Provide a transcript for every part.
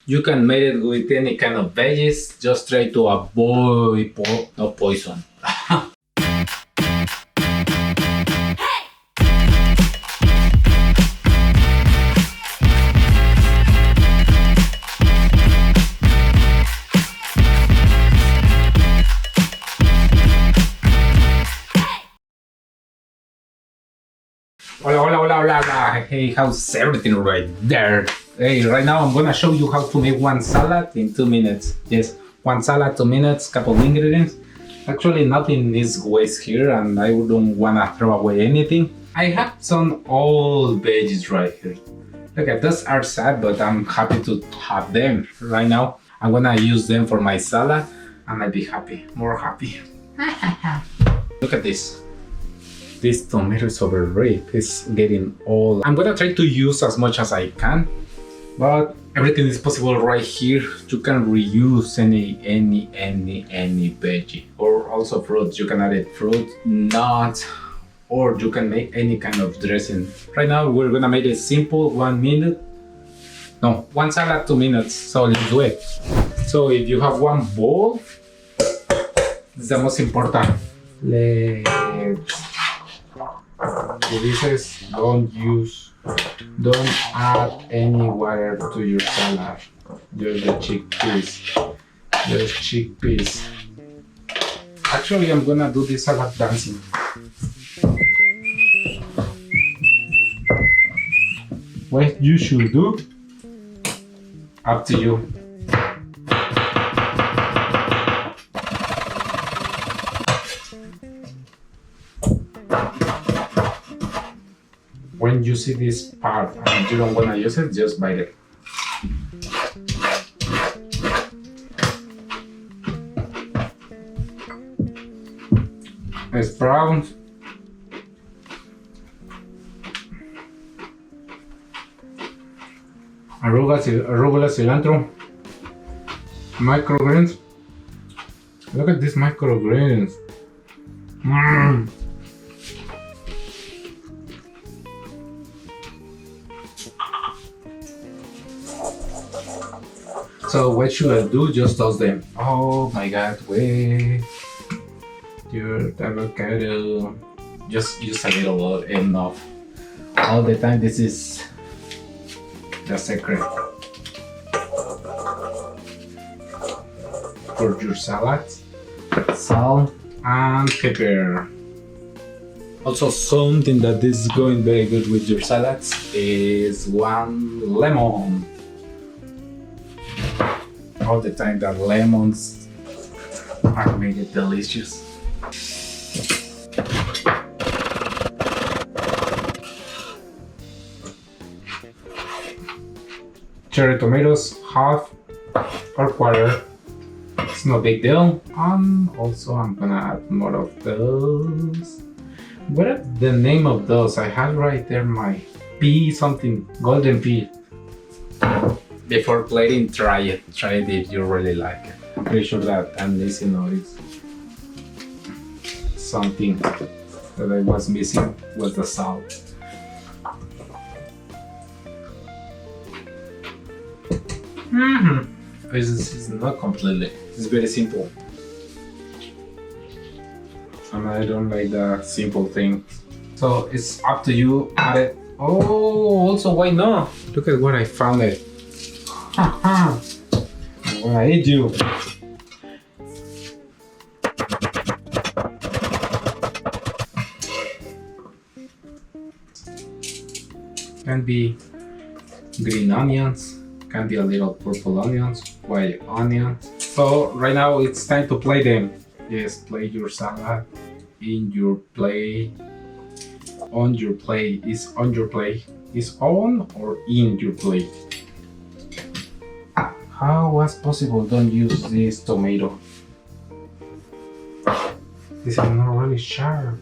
You can make it with any kind of veggies. Just try to avoid no poison. Hola, hola, hola, hola, hola. Hey, how's everything right there? Hey, right now I'm gonna show you how to make one salad in 2 minutes. Yes, one salad, 2 minutes, couple of ingredients. Actually, nothing is waste here and I don't wanna throw away anything. I have some old veggies right here. Look at those are sad, but I'm happy to have them right now. I'm gonna use them for my salad and I'll be happy, more happy. Look at this. This tomato is overripe. It's getting old. I'm gonna try to use as much as I can, but everything is possible right here. You can reuse any veggie, or also fruits. You can add it fruit, nuts, or you can make any kind of dressing. Right now we're gonna make it simple. 1 minute. No, one salad, 2 minutes. So let's do it. So if you have one bowl, it's the most important. This is don't add any water to your salad. Just the chickpeas. Actually, I'm gonna do this salad dancing. What you should do? Up to you. When you see this part and you don't want to use it, just bite it. It's brown. Arugula, cilantro. Microgreens. Look at these microgreens. So what should I do? Just toss them. Oh my god, wait. Your avocado. Just use a little enough. All the time, this is the secret. For your salad. Salt and pepper. Also something that is going very good with your salads is 1 lemon. All the time that lemons are made it delicious. Cherry tomatoes, half or quarter. It's no big deal. And also I'm gonna add more of those. What is the name of those? I have right there my pea something, golden pea. Before plating, try it if you really like it. I'm pretty sure that I'm missing is something that I was missing was the salt. This is not completely. It's very simple. And I don't like the simple thing. So it's up to you. Add it. Oh, also why not? Look at what I found it. I'm gonna eat you. Can be green onions, can be a little purple onions, white onions. So right now it's time to play them. Yes, play your salad in your plate. On your plate. Is on your plate. Is on or in your plate. How was possible? Don't use this tomato. This is not really sharp.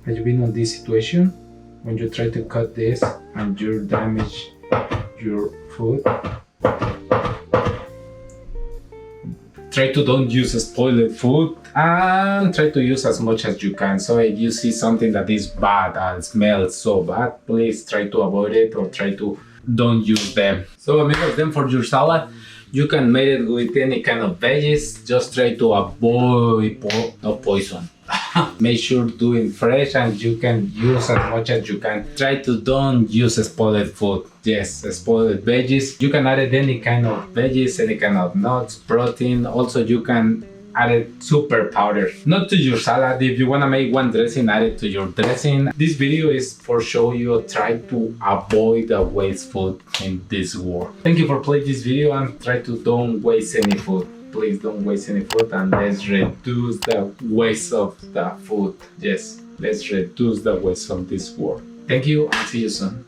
Have you been in this situation? When you try to cut this and you damage your food? Try to don't use spoiled food and try to use as much as you can. So if you see something that is bad and smells so bad, please try to avoid it or try to don't use them. So amigos, then for your salad, you can make it with any kind of veggies. Just try to avoid poison. Make sure doing fresh, and you can use as much as you can. Try to don't use spoiled food. Yes, spoiled veggies. You can add any kind of veggies, any kind of nuts, protein. Also, you can add it super powder. Not to your salad. If you wanna make one dressing, add it to your dressing. This video is for show you try to avoid the waste food in this world. Thank you for playing this video, and try to don't waste any food. Please don't waste any food, and let's reduce the waste of the food. Yes, let's reduce the waste of this world. Thank you, and see you soon.